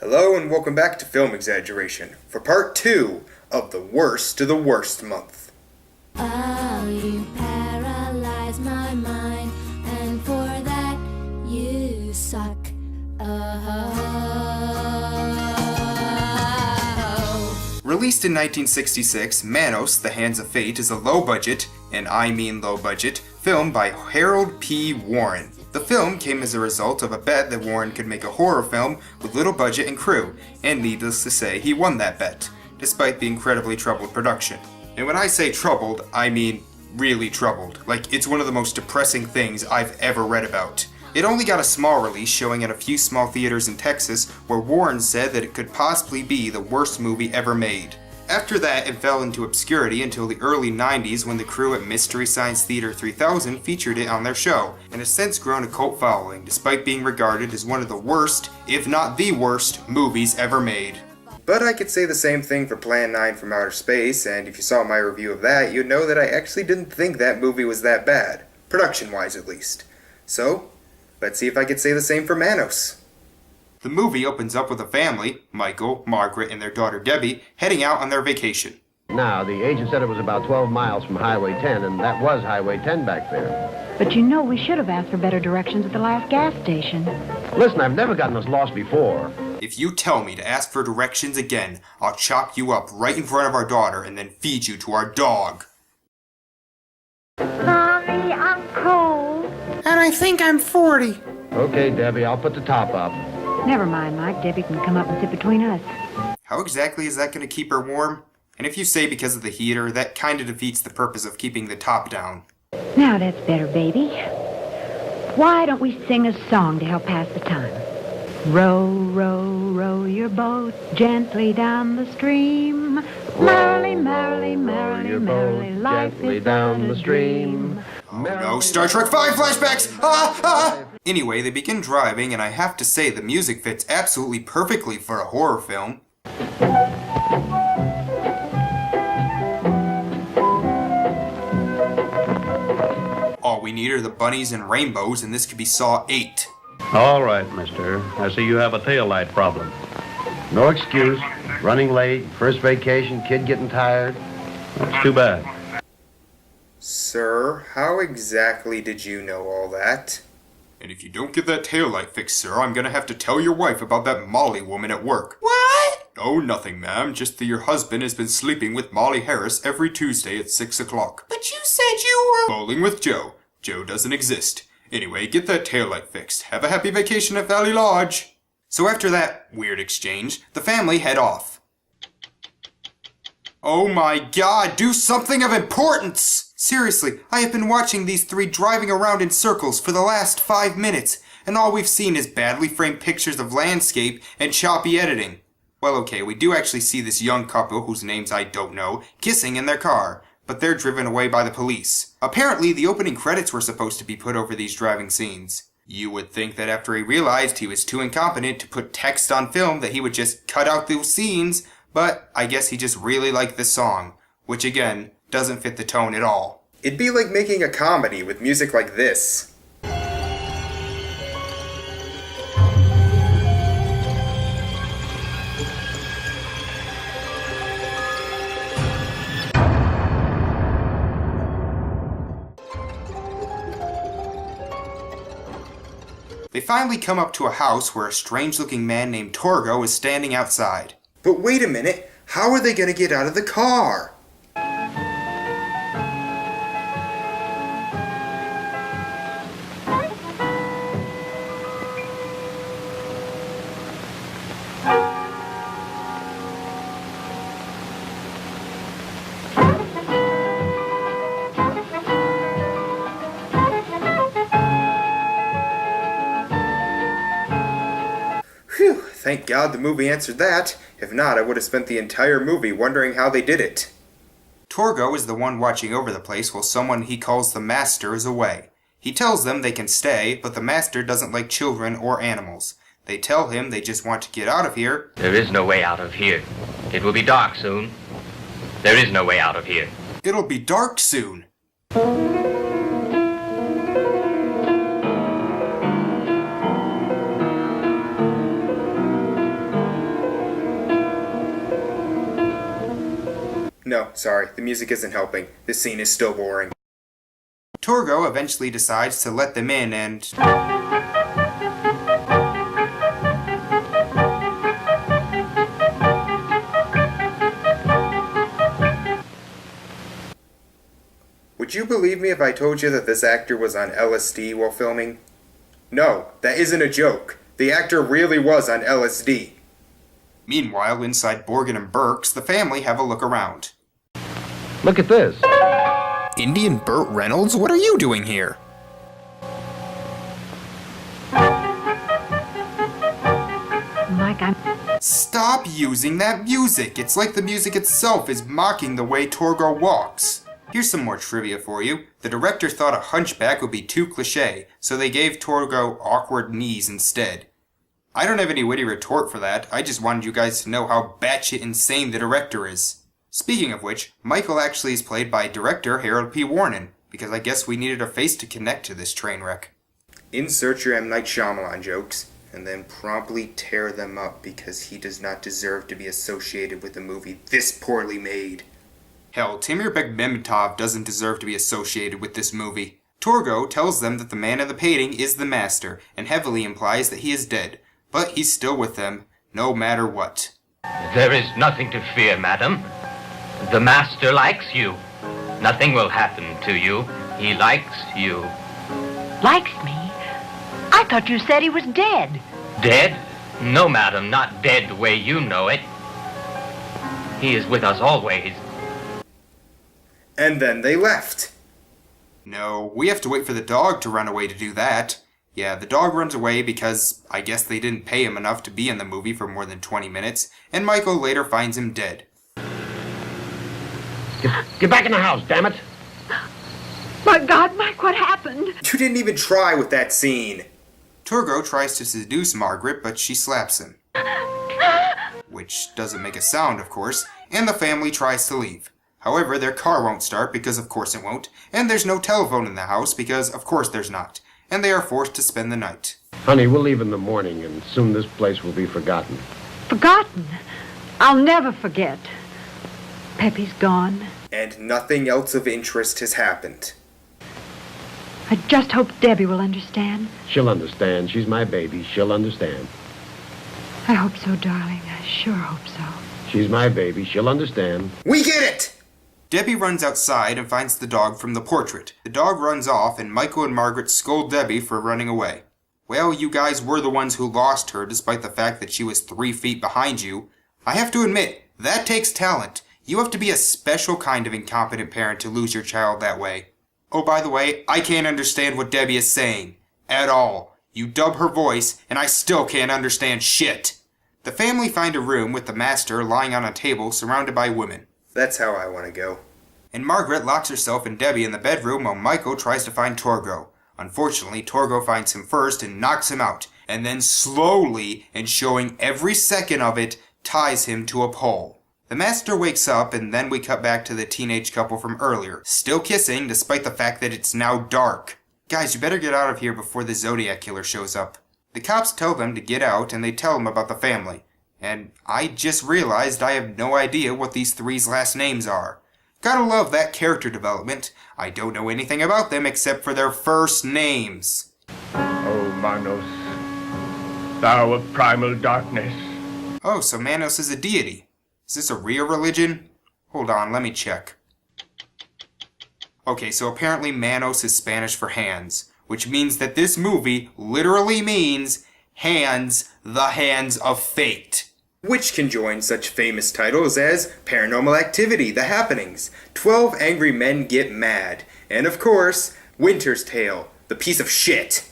Hello and welcome back to Film Exaggeration for part 2 of the worst to the worst month. Oh, you paralyze my mind, and for that you suck. Oh. Released in 1966, Manos, The Hands of Fate is a low-budget, and I mean low-budget, film by Harold P. Warren. The film came as a result of a bet that Warren could make a horror film with little budget and crew, and needless to say, he won that bet, despite the incredibly troubled production. And when I say troubled, I mean really troubled. Like, it's one of the most depressing things I've ever read about. It only got a small release, showing at a few small theaters in Texas, where Warren said that it could possibly be the worst movie ever made. After that, it fell into obscurity until the early 90s when the crew at Mystery Science Theater 3000 featured it on their show, and has since grown a cult following, despite being regarded as one of the worst, if not the worst, movies ever made. But I could say the same thing for Plan 9 from Outer Space, and if you saw my review of that, you'd know that I actually didn't think that movie was that bad, production-wise at least. So, let's see if I could say the same for Manos. The movie opens up with a family, Michael, Margaret, and their daughter Debbie, heading out on their vacation. Now, the agent said it was about 12 miles from Highway 10, and that was Highway 10 back there. But you know, we should have asked for better directions at the last gas station. Listen, I've never gotten us lost before. If you tell me to ask for directions again, I'll chop you up right in front of our daughter and then feed you to our dog. Mommy, I'm cold. And I think I'm 40. Okay, Debbie, I'll put the top up. Never mind, Mike. Debbie can come up and sit between us. How exactly is that going to keep her warm? And if you say because of the heater, that kind of defeats the purpose of keeping the top down. Now that's better, baby. Why don't we sing a song to help pass the time? Row, row, row your boat gently down the stream. Merrily, merrily, merrily, merrily, life is down the stream. Oh no, Star Trek V flashbacks! Ah! Anyway, they begin driving, and I have to say the music fits absolutely perfectly for a horror film. All we need are the bunnies and rainbows, and this could be Saw 8. All right, mister. I see you have a taillight problem. No excuse. Running late, first vacation, kid getting tired. That's too bad. Sir, how exactly did you know all that? And if you don't get that taillight fixed, sir, I'm gonna have to tell your wife about that Molly woman at work. What? Oh, nothing, ma'am. Just that your husband has been sleeping with Molly Harris every Tuesday at 6 o'clock. But you said you were... Bowling with Joe. Joe doesn't exist. Anyway, get that taillight fixed. Have a happy vacation at Valley Lodge. So after that weird exchange, the family head off. Oh my god, do something of importance! Seriously, I have been watching these three driving around in circles for the last 5 minutes, and all we've seen is badly framed pictures of landscape and choppy editing. Well, okay, we do actually see this young couple, whose names I don't know, kissing in their car, but they're driven away by the police. Apparently, the opening credits were supposed to be put over these driving scenes. You would think that after he realized he was too incompetent to put text on film that he would just cut out those scenes, but I guess he just really liked the song, which again, doesn't fit the tone at all. It'd be like making a comedy with music like this. They finally come up to a house where a strange-looking man named Torgo is standing outside. But wait a minute, how are they gonna get out of the car? Phew, thank God the movie answered that. If not, I would have spent the entire movie wondering how they did it. Torgo is the one watching over the place while someone he calls the Master is away. He tells them they can stay, but the Master doesn't like children or animals. They tell him they just want to get out of here. There is no way out of here. It will be dark soon. There is no way out of here. It'll be dark soon. No, sorry, the music isn't helping. This scene is still boring. Torgo eventually decides to let them in and... Would you believe me if I told you that this actor was on LSD while filming? No, that isn't a joke. The actor really was on LSD. Meanwhile, inside Borgin and Burke's, the family have a look around. Look at this. Indian Burt Reynolds? What are you doing here? Mike, I'm... Stop using that music! It's like the music itself is mocking the way Torgo walks. Here's some more trivia for you. The director thought a hunchback would be too cliché, so they gave Torgo awkward knees instead. I don't have any witty retort for that, I just wanted you guys to know how batshit insane the director is. Speaking of which, Michael actually is played by director Harold P. Warren, because I guess we needed a face to connect to this train wreck. Insert your M. Night Shyamalan jokes, and then promptly tear them up because he does not deserve to be associated with a movie this poorly made. Hell, Timur Bekmambetov doesn't deserve to be associated with this movie. Torgo tells them that the man in the painting is the master, and heavily implies that he is dead, but he's still with them, no matter what. There is nothing to fear, madam. The master likes you. Nothing will happen to you. He likes you. Likes me? I thought you said he was dead. Dead? No, madam, not dead the way you know it. He is with us always. And then they left. No, we have to wait for the dog to run away to do that. Yeah, the dog runs away because I guess they didn't pay him enough to be in the movie for more than 20 minutes, and Michael later finds him dead. Get back in the house, damn it! My God, Mike, what happened? You didn't even try with that scene. Torgo tries to seduce Margaret, but she slaps him. Which doesn't make a sound, of course, and the family tries to leave. However, their car won't start because of course it won't, and there's no telephone in the house because of course there's not, and they are forced to spend the night. Honey, we'll leave in the morning, and soon this place will be forgotten. Forgotten? I'll never forget. Peppy's gone. And nothing else of interest has happened. I just hope Debbie will understand. She'll understand. She's my baby. She'll understand. I hope so, darling. I sure hope so. She's my baby. She'll understand. We get it! Debbie runs outside and finds the dog from the portrait. The dog runs off, and Michael and Margaret scold Debbie for running away. Well, you guys were the ones who lost her, despite the fact that she was 3 feet behind you. I have to admit, that takes talent. You have to be a special kind of incompetent parent to lose your child that way. Oh, by the way, I can't understand what Debbie is saying. At all. You dub her voice, and I still can't understand shit. The family find a room with the master lying on a table surrounded by women. That's how I want to go. And Margaret locks herself and Debbie in the bedroom while Michael tries to find Torgo. Unfortunately, Torgo finds him first and knocks him out, and then slowly, and showing every second of it, ties him to a pole. The master wakes up, and then we cut back to the teenage couple from earlier, still kissing despite the fact that it's now dark. Guys, you better get out of here before the Zodiac Killer shows up. The cops tell them to get out, and they tell him about the family. And I just realized I have no idea what these three's last names are. Gotta love that character development. I don't know anything about them except for their first names. O Manos, thou of primal darkness. Oh, so Manos is a deity. Is this a real religion? Hold on, let me check. Okay, so apparently Manos is Spanish for hands, which means that this movie literally means hands, the hands of fate. Which can join such famous titles as Paranormal Activity, The Happenings, 12 Angry Men Get Mad, and of course, Winter's Tale, The Piece of Shit.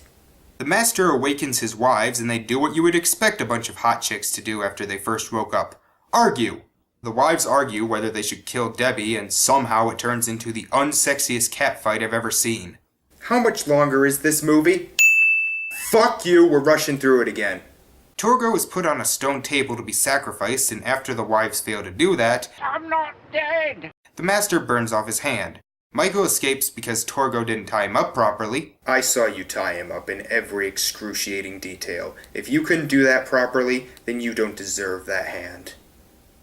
The master awakens his wives and they do what you would expect a bunch of hot chicks to do after they first woke up. Argue. The wives argue whether they should kill Debbie, and somehow it turns into the unsexiest catfight I've ever seen. How much longer is this movie? Fuck you, we're rushing through it again. Torgo is put on a stone table to be sacrificed, and after the wives fail to do that, I'm not dead. the master burns off his hand. Michael escapes because Torgo didn't tie him up properly. I saw you tie him up in every excruciating detail. If you couldn't do that properly, then you don't deserve that hand.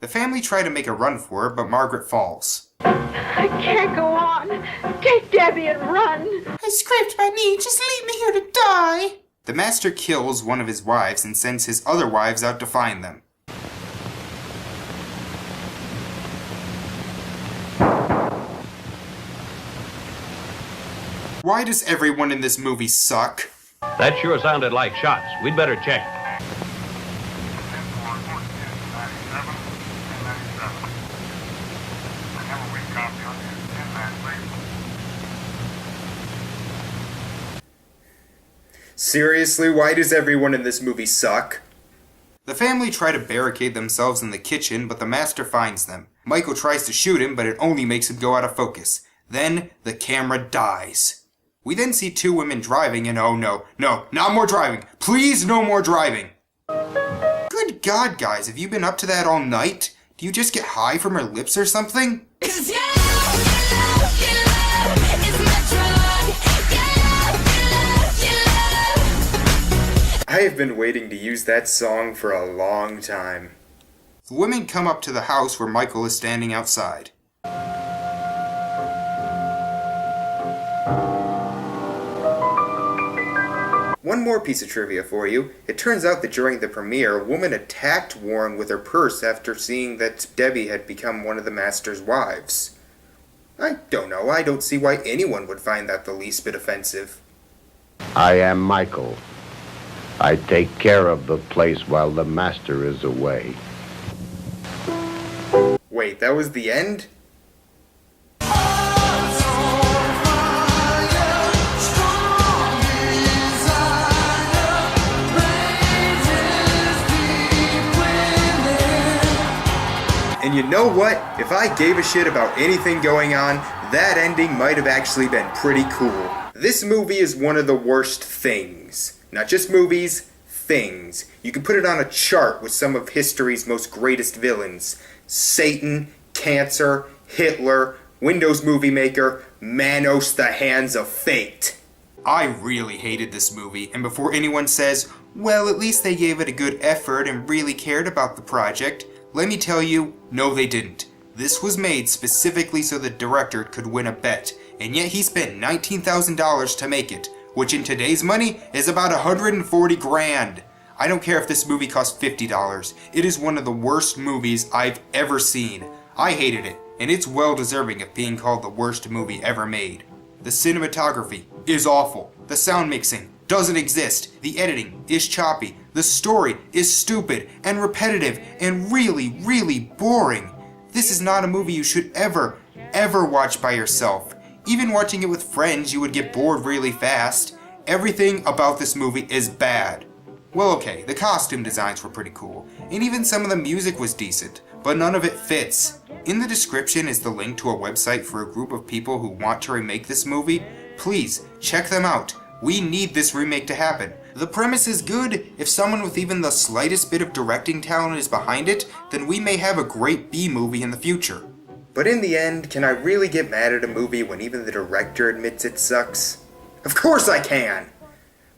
The The family try to make a run for it, but Margaret falls. I can't go on. Take Debbie and run. I scraped my knee. Just leave me here to die. The master kills one of his wives and sends his other wives out to find them. Why does everyone in this movie suck? That sure sounded like shots. We'd better check. Seriously, why does everyone in this movie suck? The family try to barricade themselves in the kitchen, but the master finds them. Michael tries to shoot him, but it only makes him go out of focus. Then, the camera dies. We then see two women driving, and oh no, not more driving! Please, no more driving! Good God, guys, have you been up to that all night? Do you just get high from her lips or something? I have been waiting to use that song for a long time. The women come up to the house where Michael is standing outside. One more piece of trivia for you. It turns out that during the premiere, a woman attacked Warren with her purse after seeing that Debbie had become one of the master's wives. I don't know. I don't see why anyone would find that the least bit offensive. I am Michael. I take care of the place while the master is away. Wait, that was the end? And you know what? If I gave a shit about anything going on, that ending might have actually been pretty cool. This movie is one of the worst things. Not just movies, things. You can put it on a chart with some of history's most greatest villains. Satan, Cancer, Hitler, Windows Movie Maker, Manos the Hands of Fate. I really hated this movie, and before anyone says, well, at least they gave it a good effort and really cared about the project, let me tell you, no they didn't. This was made specifically so the director could win a bet, and yet he spent $19,000 to make it, which in today's money is about $140 grand. I don't care if this movie cost $50. It is one of the worst movies I've ever seen. I hated it, and it's well deserving of being called the worst movie ever made. The cinematography is awful. The sound mixing doesn't exist. The editing is choppy. The story is stupid and repetitive and really, really boring. This is not a movie you should ever watch by yourself. Even watching it with friends, you would get bored really fast. Everything about this movie is bad. Well, okay, the costume designs were pretty cool, and even some of the music was decent, but none of it fits. In the description is the link to a website for a group of people who want to remake this movie. Please, check them out. We need this remake to happen. The premise is good. If someone with even the slightest bit of directing talent is behind it, then we may have a great B-movie in the future. But in the end, can I really get mad at a movie when even the director admits it sucks? Of course I can!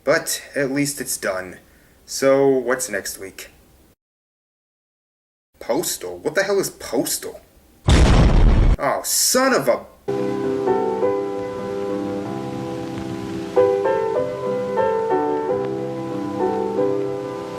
But at least it's done. So, what's next week? Postal? What the hell is Postal? Oh, son of a...